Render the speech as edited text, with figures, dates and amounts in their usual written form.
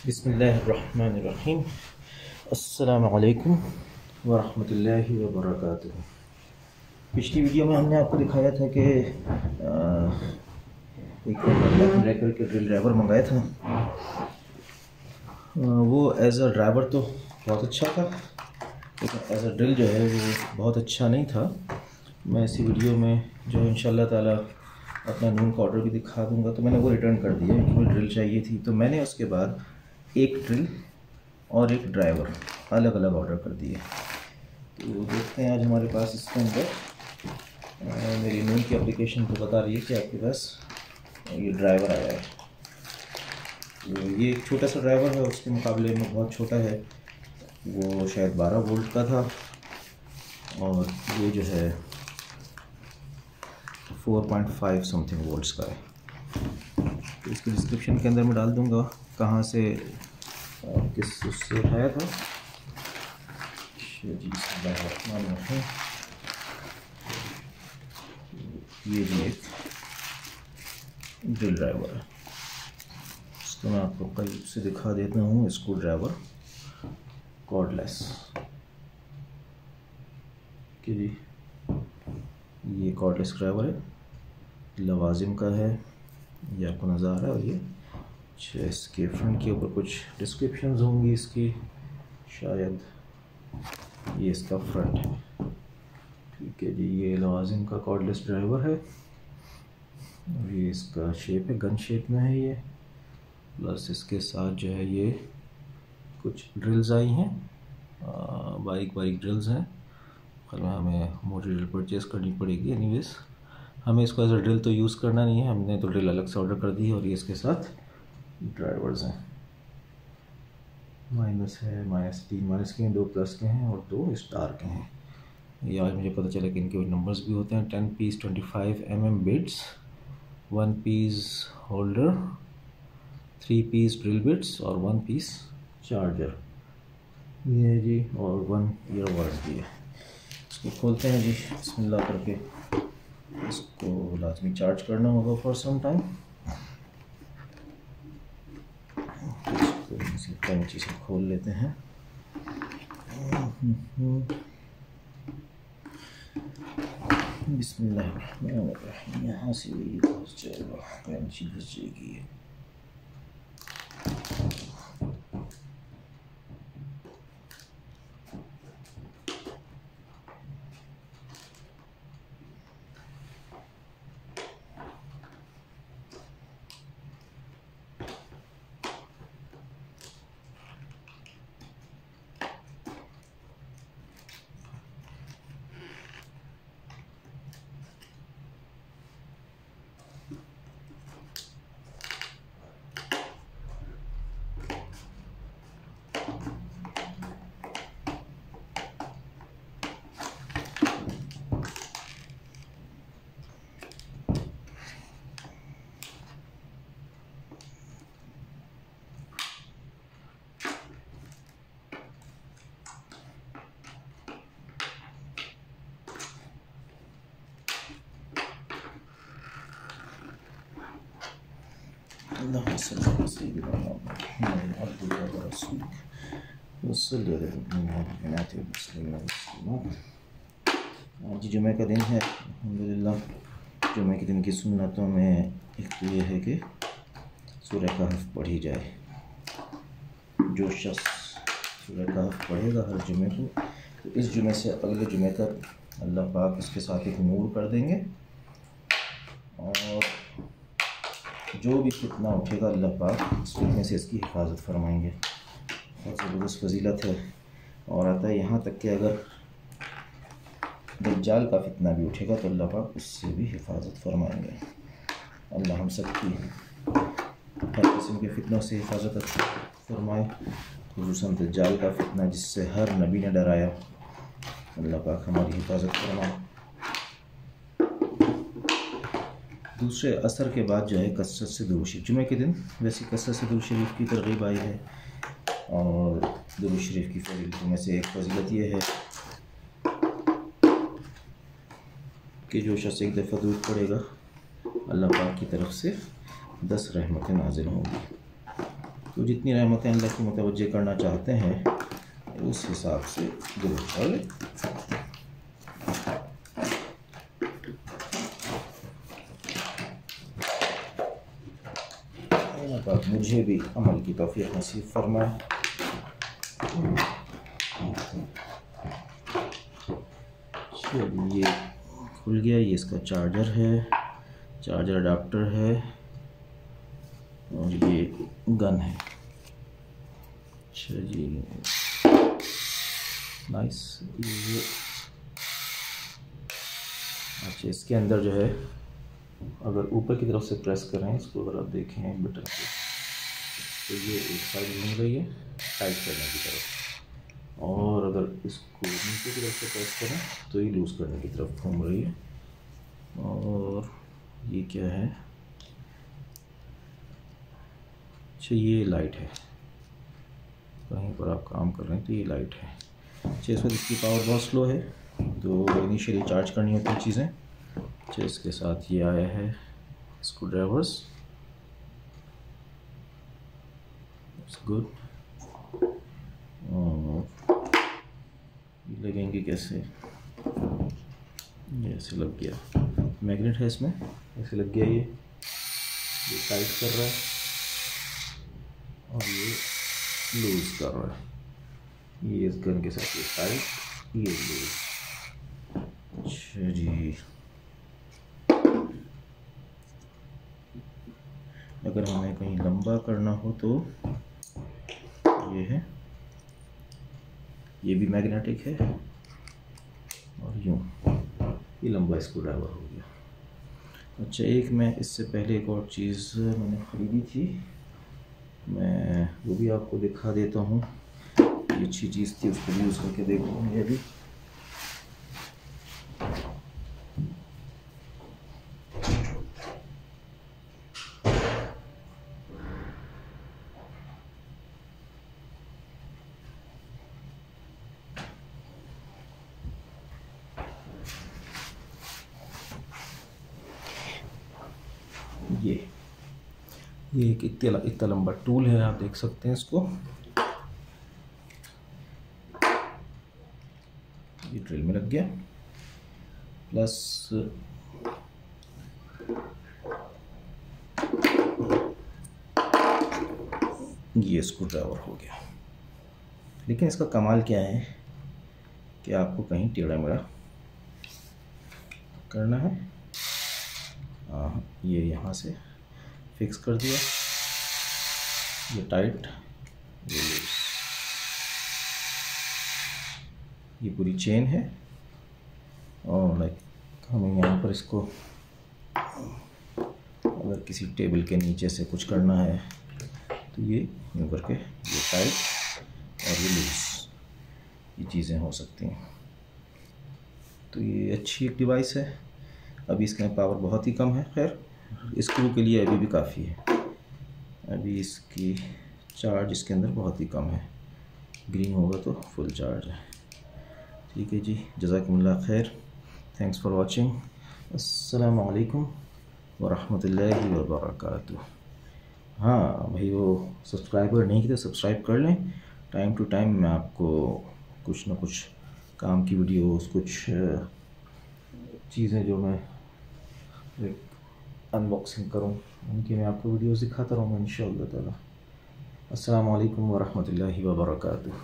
बिस्मिल्लाहिर्रहमानिर्रहीम। अस्सलामु अलैकुम वरहमतुल्लाहि वबरकातुहू। पिछली वीडियो में हमने आपको दिखाया था कि एक ब्रेकर के ड्रिल ड्राइवर मंगाया था। वो एज अ ड्राइवर तो बहुत अच्छा था, लेकिन एज अ ड्रिल जो है वो बहुत अच्छा नहीं था। मैं इसी वीडियो में जो इंशाल्लाह ताला अपना नून का ऑर्डर भी दिखा दूंगा। तो मैंने वो रिटर्न कर दिया कि मुझे ड्रिल चाहिए थी, तो मैंने उसके बाद एक ड्रिल और एक ड्राइवर अलग अलग ऑर्डर कर दिए। तो देखते हैं आज हमारे पास इसके अंदर मेरी नून की एप्लीकेशन तो बता रही है कि आपके पास ये ड्राइवर आया है। तो ये एक छोटा सा ड्राइवर है, उसके मुकाबले में बहुत छोटा है। वो शायद 12 वोल्ट का था और ये जो है 4.5 समथिंग वोल्ट्स का है। तो इसकी डिस्क्रिप्शन के अंदर मैं डाल दूंगा कहाँ से किस उससे उठाया था। ये भी एक ड्रिल ड्राइवर है, इसको मैं आपको करीब से दिखा देता हूँ। स्क्रू ड्राइवर कॉर्डलेस कि जी ये कॉर्डलेस ड्राइवर है, लवाजिम का है, ये आपको नज़र आ रहा है। और ये इसके फ्रंट के ऊपर कुछ डिस्क्रिप्शंस होंगी इसकी, शायद ये इसका फ्रंट है। ठीक है जी, ये लवाजिम का कॉर्डलेस ड्राइवर है और ये इसका शेप है, गन शेप में है ये। प्लस इसके साथ जो है ये कुछ ड्रिल्स आई हैं, बारीक बारीक ड्रिल्स हैं। कल हमें मोटी ड्रिल परचेज़ करनी पड़ेगी। एनीवेज हमें इसको एज अ ड्रिल तो यूज़ करना नहीं है, हमने तो ड्रिल अलग से ऑर्डर कर दी है। और ये इसके साथ ड्राइवर्स हैं, माइनस है, -3 माइनस के हैं, 2 प्लस के हैं और 2 स्टार के हैं। ये आज मुझे पता चला कि इनके नंबर्स भी होते हैं। 10 piece 25 mm bits, 1 piece holder, 3 piece drill bits और 1 पीस चार्जर ये है जी, और 1 ईयरबड्स भी है। इसको खोलते हैं जी बिस्मिल्लाह करके। इसको लाजमी चार्ज करना होगा फॉर सम टाइम। कैंची से खोल लेते हैं। बिस्मिल्लाह, यहाँ से भी घुस जाएगा, कैंची घुस जाएगी। आज जुमे का दिन है, अल्हम्दुलिल्लाह। जुमे के दिन की सुन्नतों में एक तो ये है कि सूरह कहफ पढ़ी जाए। जो शख्स सूरह कहफ पढ़ेगा हर जुमे को, तो इस जुमे से अगले जुमे तक अल्लाह पाक उसके साथ एक नूर कर देंगे। और जो भी फितना उठेगा अल्लाह पाक इस फितने से इसकी हिफाजत फरमाएंगे। बहुत ज़बरदस्त फजीलत है। और आता है यहाँ तक कि अगर दज्जाल का फितना भी उठेगा तो अल्लाह पाक उससे भी हिफाजत फरमाएंगे। अल्लाह हम सब की हर किस्म के फितनों से हिफाजत फरमाए, खुसूसन दज्जाल का फितना जिससे हर नबी ने डराया। अल्लाह पाक हमारी हिफाजत फरमाए। दूसरे असर के बाद जो है कसरत से दुरूद शरीफ, जुमे के दिन वैसे कसरत से दुरूद शरीफ की तरगीब आई है। और दुरूद शरीफ की फजीलतों में से एक फजीलत ये है कि जो शख्स एक दफ़ा दुरूद पढ़ेगा अल्लाह पाक की तरफ से 10 रहमतें नाज़िल होंगी। तो जितनी रहमतें अल्लाह की मुतवज्जे करना चाहते हैं उस हिसाब से दो। और मुझे भी अमल की तौफीक नसीब फरमाए। ये खुल गया। ये इसका चार्जर है, चार्जर अडाप्टर है और ये गन है। अच्छा जी, नाइस। ये अच्छा, इसके अंदर जो है अगर ऊपर की तरफ से प्रेस करें इसको, अगर आप देखें बटन को, तो ये एक साइड घूम रही है टाइट करने की तरफ, और अगर इसको नीचे की तरफ से प्रेस करें तो ये लूज़ करने की तरफ घूम रही है। और ये क्या है? अच्छा, ये लाइट है, कहीं पर आप काम कर रहे हैं तो ये लाइट है। अच्छा, इस वक्त इसकी पावर बहुत स्लो है, तो इनिशियली चार्ज करनी होती हैं चीज़ें। अच्छा, इसके साथ ये आया है स्क्रू ड्राइवर्स, इट्स गुड। और ये लगेंगे कैसे? ये ऐसे लग गया, मैग्नेट है इसमें, ऐसे लग गया। ये टाइट कर रहा है और ये लूज़ कर रहा है। ये इस गन के साथ ये टाइट, ये लूज़। अच्छा जी, अगर हमें कहीं लंबा करना हो तो ये है, ये भी मैग्नेटिक है, और यूँ ये लंबा स्क्रू ड्राइवर हो गया। अच्छा, एक मैं इससे पहले एक और चीज़ मैंने ख़रीदी थी, मैं वो भी आपको दिखा देता हूँ। ये अच्छी चीज़ थी, उसको भी यूज़ करके देखूँ। ये भी ये एक इतना लंबा टूल है, आप देख सकते हैं इसको। ये ड्रिल में लग गया, प्लस ये स्क्रू ड्राइवर हो गया। लेकिन इसका कमाल क्या है कि आपको कहीं टेढ़ा मेढ़ा करना है। ये यहाँ से फिक्स कर दिया, ये टाइट, ये लूज। ये पूरी चेन है, और लाइक हमें यहाँ पर इसको अगर किसी टेबल के नीचे से कुछ करना है तो ये यूँ करके ये टाइट और ये लूज, ये चीज़ें हो सकती हैं। तो ये अच्छी एक डिवाइस है। अभी इसमें पावर बहुत ही कम है, खैर स्क्रू के लिए अभी भी काफ़ी है। अभी इसकी चार्ज इसके अंदर बहुत ही कम है, ग्रीन होगा तो फुल चार्ज है। ठीक है जी, जज़ाकुमुल्लाह खैर, थैंक्स फॉर वाचिंग। अस्सलामु अलैकुम वरहमतुल्लाहि वबरकातुहू। हाँ भाई, वो सब्सक्राइबर नहीं किए तो सब्सक्राइब कर लें। टाइम टू टाइम मैं आपको कुछ ना कुछ काम की वीडियोस, कुछ चीज़ें जो मैं अनबॉक्सिंग करूँ उनकी मैं आपको वीडियोस दिखाता रहूँगा इंशाअल्लाह ताला। अस्सलामु अलैकुम वरहमतुल्लाहि वबरकातुहू।